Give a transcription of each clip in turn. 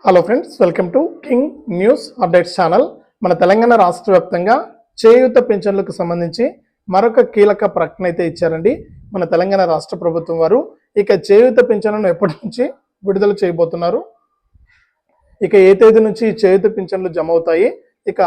Hello friends, welcome to king news updates channel. మన తెలంగాణ రాష్ట్ర వ్యాప్తంగా చేయూత పింఛన్లకు సంబంధించి మరొక కీలక ప్రకటన అయితే ఇచ్చారండి మన తెలంగాణ రాష్ట్ర ప్రభుత్వం వారు. ఇక చేయూత పింఛన్లను ఎప్పటి నుంచి విడుదల చేయబోతున్నారు, ఇక ఏ తేదీ నుంచి చేయూత పింఛన్లు జమ అవుతాయి, ఇక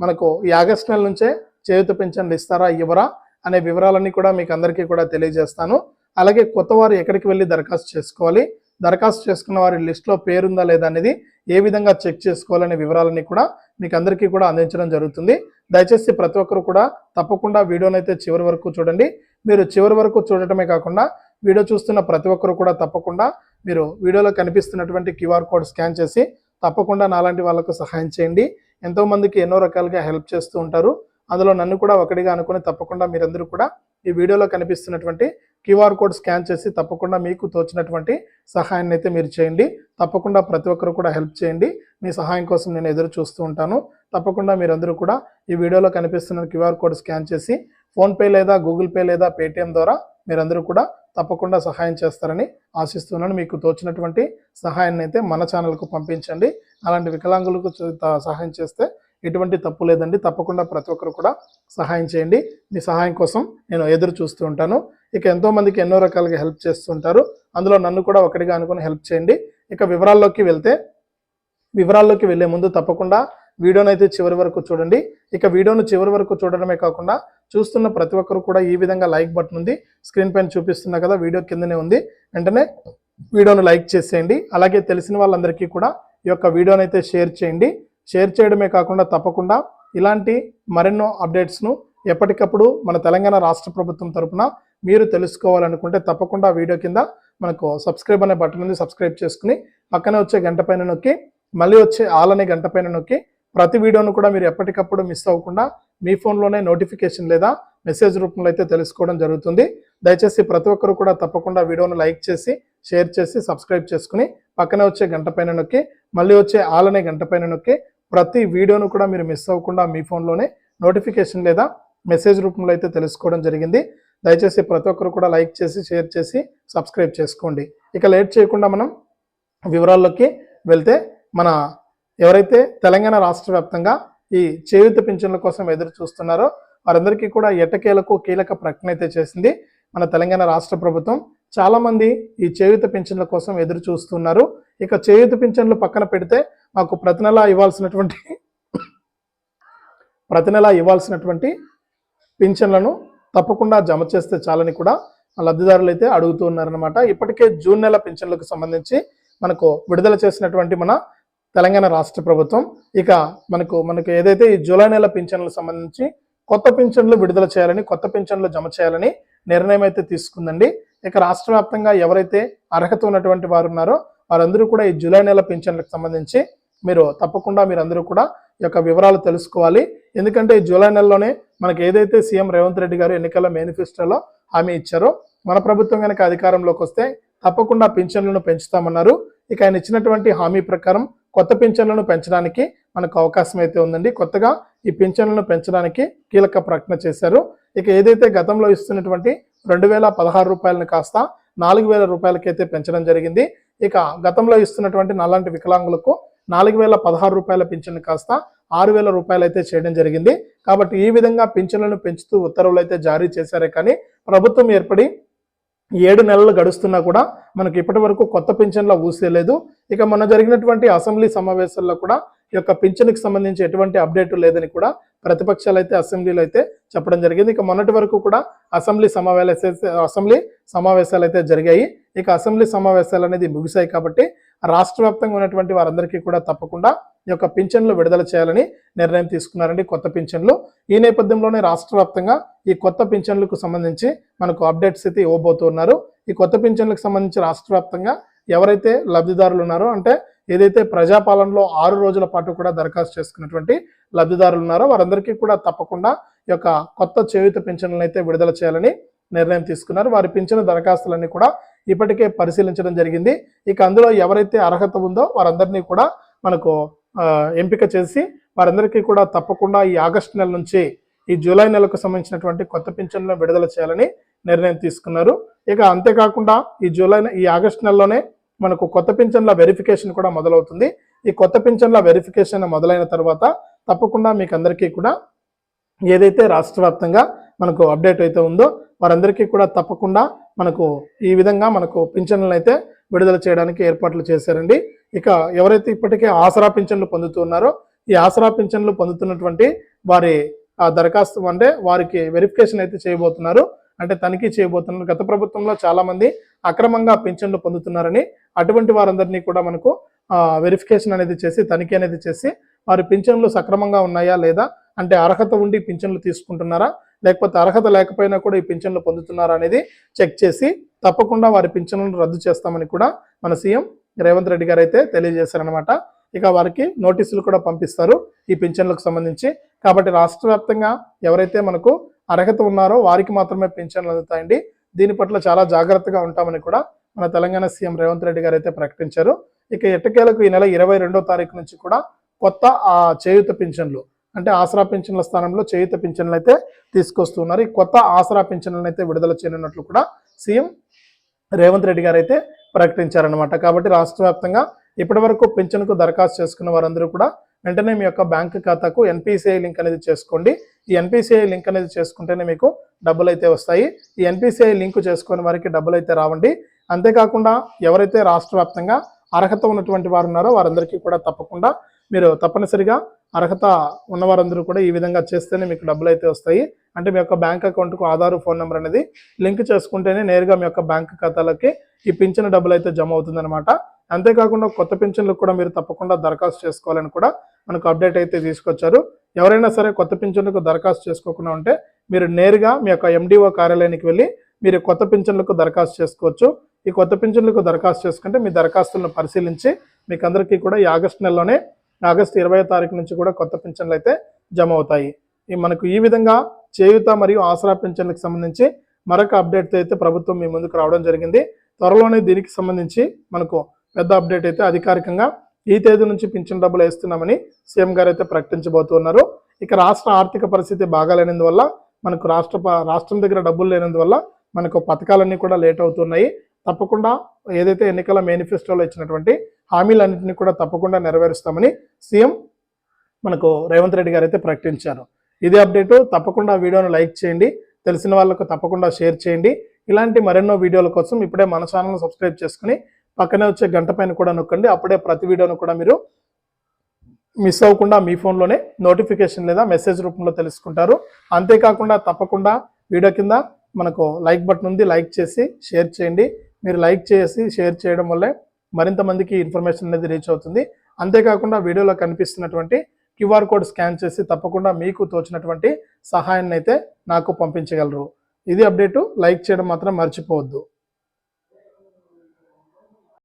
మనకు ఈ ఆగస్టు నెల నుంచే చేయూత పింఛన్లు ఇస్తారా ఇవ్వరా అనే వివరాలన్నీ కూడా మీకు అందరికీ కూడా తెలియజేస్తాను. అలాగే కొత్త వారు ఎక్కడికి వెళ్ళి దరఖాస్తు చేసుకోవాలి, దరఖాస్తు చేసుకున్న వారి లిస్టులో పేరుందా లేదా అనేది ఏ విధంగా చెక్ చేసుకోవాలనే వివరాలన్నీ కూడా మీకు అందరికీ కూడా అందించడం జరుగుతుంది. దయచేసి ప్రతి ఒక్కరు కూడా తప్పకుండా వీడియోని అయితే చివరి వరకు చూడండి. మీరు చివరి వరకు చూడటమే కాకుండా వీడియో చూస్తున్న ప్రతి ఒక్కరు కూడా తప్పకుండా మీరు వీడియోలో కనిపిస్తున్నటువంటి క్యూఆర్ కోడ్ స్కాన్ చేసి తప్పకుండా నాలాంటి వాళ్ళకు సహాయం చేయండి. ఎంతోమందికి ఎన్నో రకాలుగా హెల్ప్ చేస్తూ ఉంటారు. అందులో నన్ను కూడా ఒకటిగా అనుకుని తప్పకుండా మీరందరూ కూడా ఈ వీడియోలో కనిపిస్తున్నటువంటి క్యూఆర్ కోడ్ స్కాన్ చేసి తప్పకుండా మీకు తోచినటువంటి సహాయాన్ని అయితే మీరు చేయండి. తప్పకుండా ప్రతి ఒక్కరు కూడా హెల్ప్ చేయండి. మీ సహాయం కోసం నేను ఎదురు చూస్తూ ఉంటాను. తప్పకుండా మీరందరూ కూడా ఈ వీడియోలో కనిపిస్తున్న క్యూఆర్ కోడ్ స్కాన్ చేసి ఫోన్పే లేదా గూగుల్ పే లేదా పేటిఎం ద్వారా మీరందరూ కూడా తప్పకుండా సహాయం చేస్తారని ఆశిస్తున్నాను. మీకు తోచినటువంటి సహాయాన్ని అయితే మన ఛానల్కు పంపించండి. అలాంటి వికలాంగులకు సహాయం చేస్తే ఎటువంటి తప్పు లేదండి. తప్పకుండా ప్రతి ఒక్కరు కూడా సహాయం చేయండి. మీ సహాయం కోసం నేను ఎదురు చూస్తూ ఉంటాను. ఇక ఎంతోమందికి ఎన్నో రకాలుగా హెల్ప్ చేస్తుంటారు. అందులో నన్ను కూడా ఒకటిగా అనుకుని హెల్ప్ చేయండి. ఇక వివరాల్లోకి వెళ్ళే ముందు తప్పకుండా వీడియోని అయితే చివరి వరకు చూడండి. ఇక వీడియోను చివరి వరకు చూడడమే కాకుండా చూస్తున్న ప్రతి ఒక్కరు కూడా ఈ విధంగా లైక్ బటన్ ఉంది, స్క్రీన్ పైన చూపిస్తున్నా కదా, వీడియో కిందనే ఉంది, వెంటనే వీడియోను లైక్ చేసేయండి. అలాగే తెలిసిన వాళ్ళందరికీ కూడా ఈ యొక్క వీడియోని అయితే షేర్ చేయండి. షేర్ చేయడమే కాకుండా తప్పకుండా ఇలాంటి మరెన్నో అప్డేట్స్ను ఎప్పటికప్పుడు మన తెలంగాణ రాష్ట్ర ప్రభుత్వం తరపున మీరు తెలుసుకోవాలనుకుంటే తప్పకుండా వీడియో కింద మనకు సబ్స్క్రైబ్ అనే బటన్ ఉంది, సబ్స్క్రైబ్ చేసుకుని పక్కనే వచ్చే గంట పైన నొక్కి మళ్ళీ వచ్చే ఆల్ అనే గంట పైన నొక్కి ప్రతి వీడియోను కూడా మీరు ఎప్పటికప్పుడు మిస్ అవ్వకుండా మీ ఫోన్లోనే నోటిఫికేషన్ లేదా మెసేజ్ రూపంలో అయితే తెలుసుకోవడం జరుగుతుంది. దయచేసి ప్రతి ఒక్కరు కూడా తప్పకుండా వీడియోను లైక్ చేసి షేర్ చేసి సబ్స్క్రైబ్ చేసుకుని పక్కనే వచ్చే గంట పైన నొక్కి మళ్ళీ వచ్చే ఆల్ అనే గంట పైన నొక్కి ప్రతి వీడియోను కూడా మీరు మిస్ అవ్వకుండా మీ ఫోన్లోనే నోటిఫికేషన్ లేదా మెసేజ్ రూపంలో అయితే తెలుసుకోవడం జరిగింది. దయచేసి ప్రతి ఒక్కరు కూడా లైక్ చేసి షేర్ చేసి సబ్స్క్రైబ్ చేసుకోండి. ఇక లేట్ చేయకుండా మనం వివరాల్లోకి వెళ్తే, మన ఎవరైతే తెలంగాణ రాష్ట్ర వ్యాప్తంగా ఈ చేయూత పింఛన్ల కోసం ఎదురు చూస్తున్నారో వారందరికీ కూడా ఎట్టకేలకు కీలక ప్రకటన అయితే చేసింది మన తెలంగాణ రాష్ట్ర ప్రభుత్వం. చాలా మంది ఈ చేయూత పింఛన్ల కోసం ఎదురు చూస్తున్నారు. ఇక చేయూత పింఛన్లు పక్కన పెడితే మాకు ప్రతి నెల ఇవ్వాల్సినటువంటి పింఛన్లను తప్పకుండా జమ చేస్తే చాలని కూడా లబ్ధిదారులు అయితే అడుగుతూ ఉన్నారనమాట. ఇప్పటికే జూన్ నెల పింఛన్లకు సంబంధించి మనకు విడుదల చేసినటువంటి మన తెలంగాణ రాష్ట్ర ప్రభుత్వం ఇక మనకు ఏదైతే ఈ జూలై నెల పింఛన్లకు సంబంధించి కొత్త పింఛన్లు విడుదల చేయాలని, కొత్త పింఛన్లు జమ చేయాలని నిర్ణయం అయితే తీసుకుందండి. ఇక రాష్ట్ర వ్యాప్తంగా ఎవరైతే అర్హత ఉన్నటువంటి వారు ఉన్నారో వారందరూ కూడా ఈ జూలై నెల పింఛన్లకు సంబంధించి తప్పకుండా మీరందరూ కూడా ఈ యొక్క వివరాలు తెలుసుకోవాలి. ఎందుకంటే ఈ జూలై నెలలోనే మనకి ఏదైతే సీఎం రేవంత్ రెడ్డి గారు ఎన్నికల మేనిఫెస్టోలో హామీ ఇచ్చారో మన ప్రభుత్వం కనుక అధికారంలోకి వస్తే తప్పకుండా పింఛన్లను పెంచుతామన్నారు. ఇక ఆయన ఇచ్చినటువంటి హామీ ప్రకారం కొత్త పింఛన్లను పెంచడానికి మనకు అవకాశం అయితే ఉందండి. కొత్తగా ఈ పింఛన్లను పెంచడానికి కీలక ప్రకటన చేశారు. ఇక ఏదైతే గతంలో ఇస్తున్నటువంటి 2016 రూపాయలను కాస్త 4000 రూపాయలకైతే పెంచడం జరిగింది. ఇక గతంలో ఇస్తున్నటువంటి నాలాంటి వికలాంగులకు 4016 రూపాయల పింఛన్ కాస్త 6000 రూపాయలు అయితే చేయడం జరిగింది. కాబట్టి ఈ విధంగా పింఛన్లను పెంచుతూ ఉత్తర్వులు అయితే జారీ చేశారే కానీ ప్రభుత్వం ఏర్పడి 7 నెలలు గడుస్తున్నా కూడా మనకి ఇప్పటి వరకు కొత్త పింఛన్ల ఊసేలేదు. ఇక మొన్న జరిగినటువంటి అసెంబ్లీ సమావేశాల్లో కూడా ఈ యొక్క పింఛన్కి సంబంధించి ఎటువంటి అప్డేట్ లేదని కూడా ప్రతిపక్షాలు అయితే అసెంబ్లీలో అయితే చెప్పడం జరిగింది. ఇక మొన్నటి వరకు కూడా అసెంబ్లీ సమావేశాలు అయితే జరిగాయి. ఇక అసెంబ్లీ సమావేశాలు అనేది ముగిశాయి కాబట్టి రాష్ట్ర వ్యాప్తంగా ఉన్నటువంటి వారందరికీ కూడా తప్పకుండా ఈ యొక్క పింఛన్లు విడుదల చేయాలని నిర్ణయం తీసుకున్నారండి, కొత్త పింఛన్లు. ఈ నేపథ్యంలోనే రాష్ట్ర వ్యాప్తంగా ఈ కొత్త పింఛన్లకు సంబంధించి మనకు అప్డేట్స్ అయితే ఇవ్వబోతున్నారు. ఈ కొత్త పింఛన్లకు సంబంధించి రాష్ట్ర వ్యాప్తంగా ఎవరైతే లబ్ధిదారులు ఉన్నారో, అంటే ఏదైతే ప్రజాపాలనలో 6 రోజుల పాటు కూడా దరఖాస్తు చేసుకున్నటువంటి లబ్ధిదారులు ఉన్నారో వారందరికీ కూడా తప్పకుండా ఈ యొక్క కొత్త చేయూత పింఛన్లను అయితే విడుదల చేయాలని నిర్ణయం తీసుకున్నారు. వారి పింఛను దరఖాస్తులన్నీ కూడా ఇప్పటికే పరిశీలించడం జరిగింది. ఇక అందులో ఎవరైతే అర్హత ఉందో వారందరినీ కూడా మనకు ఎంపిక చేసి వారందరికీ కూడా తప్పకుండా ఈ ఆగస్టు నెల నుంచి ఈ జూలై నెలకు సంబంధించినటువంటి కొత్త పింఛన్లను విడుదల చేయాలని నిర్ణయం తీసుకున్నారు. ఇక అంతేకాకుండా ఈ ఆగస్టు నెలలోనే మనకు కొత్త పింఛన్ల వెరిఫికేషన్ కూడా మొదలవుతుంది. ఈ కొత్త పింఛన్ల వెరిఫికేషన్ మొదలైన తర్వాత తప్పకుండా మీకు అందరికీ కూడా ఏదైతే రాష్ట్ర వ్యాప్తంగా మనకు అప్డేట్ అయితే ఉందో వారందరికీ కూడా తప్పకుండా మనకు ఈ విధంగా మనకు పింఛన్లను అయితే విడుదల చేయడానికి ఏర్పాట్లు చేశారండి. ఇక ఎవరైతే ఇప్పటికే ఆసరా పింఛన్లు పొందుతున్నారో ఈ ఆసరా పింఛన్లు పొందుతున్నటువంటి వారి దరఖాస్తు అంటే వారికి వెరిఫికేషన్ అయితే చేయబోతున్నారు, అంటే తనిఖీ చేయబోతున్నారు. గత ప్రభుత్వంలో చాలా మంది అక్రమంగా పింఛన్లు పొందుతున్నారని అటువంటి వారందరినీ కూడా మనకు వెరిఫికేషన్ అనేది చేసి తనిఖీ అనేది చేసి వారి పింఛన్లు సక్రమంగా ఉన్నాయా లేదా, అంటే అర్హత ఉండి పింఛన్లు తీసుకుంటున్నారా లేకపోతే అర్హత లేకపోయినా కూడా ఈ పింఛన్లు పొందుతున్నారా అనేది చెక్ చేసి తప్పకుండా వారి పింఛన్లను రద్దు చేస్తామని కూడా మన సీఎం రేవంత్ రెడ్డి గారు అయితే తెలియజేశారనమాట. ఇక వారికి నోటీసులు కూడా పంపిస్తారు ఈ పింఛన్లకు సంబంధించి. కాబట్టి రాష్ట్ర వ్యాప్తంగా ఎవరైతే మనకు అర్హత ఉన్నారో వారికి మాత్రమే పింఛన్లు అందుతాయండి. దీని పట్ల చాలా జాగ్రత్తగా ఉంటామని కూడా మన తెలంగాణ సీఎం రేవంత్ రెడ్డి గారు అయితే ప్రకటించారు. ఇక ఎట్టకేలకు ఈ నెల 22వ తారీఖు నుంచి కూడా కొత్త చేయూత పింఛన్లు అంటే ఆసరా పింఛన్ల స్థానంలో చేయూత పింఛన్లు అయితే తీసుకొస్తున్నారు. ఈ కొత్త ఆసరా పింఛన్లను అయితే విడుదల చేయనున్నట్లు కూడా సీఎం రేవంత్ రెడ్డి గారు అయితే ప్రకటించారనమాట. కాబట్టి రాష్ట్ర వ్యాప్తంగా ఇప్పటి వరకు పింఛన్కు దరఖాస్తు చేసుకున్న వారందరూ కూడా వెంటనే మీ యొక్క బ్యాంక్ ఖాతాకు ఎన్పిసిఐ లింక్ అనేది చేసుకోండి. ఈ ఎన్పిసిఐ లింక్ అనేది చేసుకుంటేనే మీకు డబ్బులు అయితే వస్తాయి. ఈ ఎన్పిసిఐ లింక్ చేసుకునే వారికి డబ్బులు అయితే రావండి. అంతేకాకుండా ఎవరైతే రాష్ట్ర వ్యాప్తంగా అర్హత ఉన్నటువంటి వారు ఉన్నారో వారందరికీ కూడా తప్పకుండా మీరు తప్పనిసరిగా అర్హత ఉన్నవారందరూ కూడా ఈ విధంగా చేస్తేనే మీకు డబ్బులు అయితే వస్తాయి. అంటే మీ యొక్క బ్యాంక్ అకౌంట్కు ఆధార్ ఫోన్ నెంబర్ అనేది లింక్ చేసుకుంటేనే నేరుగా మీ యొక్క బ్యాంక్ ఖాతాలకి ఈ పింఛన్ డబ్బులు అయితే జమ అవుతుందన్నమాట. అంతేకాకుండా కొత్త పింఛన్లకు కూడా మీరు తప్పకుండా దరఖాస్తు చేసుకోవాలని కూడా మనకు అప్డేట్ అయితే తీసుకొచ్చారు. ఎవరైనా సరే కొత్త పింఛన్లకు దరఖాస్తు చేసుకోకుండా ఉంటే మీరు నేరుగా మీ యొక్క ఎండిఓ కార్యాలయానికి వెళ్ళి మీరు కొత్త పింఛన్లకు దరఖాస్తు చేసుకోవచ్చు. ఈ కొత్త పింఛన్లకు దరఖాస్తు చేసుకుంటే మీ దరఖాస్తులను పరిశీలించి మీకు అందరికీ కూడా ఈ ఆగస్టు నెలలోనే ఆగస్టు 20వ తారీఖు నుంచి కూడా కొత్త పింఛన్లు అయితే జమ అవుతాయి. మనకు ఈ విధంగా చేయూత మరియు ఆసరా పింఛన్లకు సంబంధించి మరొక అప్డేట్ అయితే ప్రభుత్వం మీ ముందుకు రావడం జరిగింది. త్వరలోనే దీనికి సంబంధించి మనకు పెద్ద అప్డేట్ అయితే అధికారికంగా ఈ తేదీ నుంచి పింఛన్ డబ్బులు వేస్తున్నామని సీఎం గారు అయితే ప్రకటించబోతున్నారు. ఇక రాష్ట్ర ఆర్థిక పరిస్థితి బాగాలేనందువల్ల మనకు రాష్ట్రం దగ్గర డబ్బులు లేనందువల్ల మనకు పథకాలన్నీ కూడా లేట్ అవుతున్నాయి. తప్పకుండా ఏదైతే ఎన్నికల మేనిఫెస్టోలో ఇచ్చినటువంటి హామీలన్నింటినీ కూడా తప్పకుండా నెరవేరుస్తామని సీఎం మనకు రేవంత్ రెడ్డి గారు అయితే ప్రకటించారు. ఇదే అప్డేటు. తప్పకుండా వీడియోను లైక్ చేయండి, తెలిసిన వాళ్ళకు తప్పకుండా షేర్ చేయండి. ఇలాంటి మరెన్నో వీడియోల కోసం ఇప్పుడే మన ఛానల్ను సబ్స్క్రైబ్ చేసుకుని పక్కనే వచ్చే గంట పైన కూడా నొక్కండి. అప్పుడే ప్రతి వీడియోను కూడా మీరు మిస్ అవ్వకుండా మీ ఫోన్లోనే నోటిఫికేషన్ లేదా మెసేజ్ రూపంలో తెలుసుకుంటారు. అంతేకాకుండా తప్పకుండా వీడియో కింద మనకు లైక్ బటన్ ఉంది, లైక్ చేసి షేర్ చేయండి. మీరు లైక్ చేసి షేర్ చేయడం వల్లే మరింత మందికి ఇన్ఫర్మేషన్ అనేది రీచ్ అవుతుంది. అంతేకాకుండా వీడియోలో కనిపిస్తున్నటువంటి క్యూఆర్ కోడ్ స్కాన్ చేసి తప్పకుండా మీకు తోచినటువంటి సహాయాన్ని అయితే నాకు పంపించగలరు. ఇది అప్డేటు. లైక్ చేయడం మాత్రం మర్చిపోవద్దు.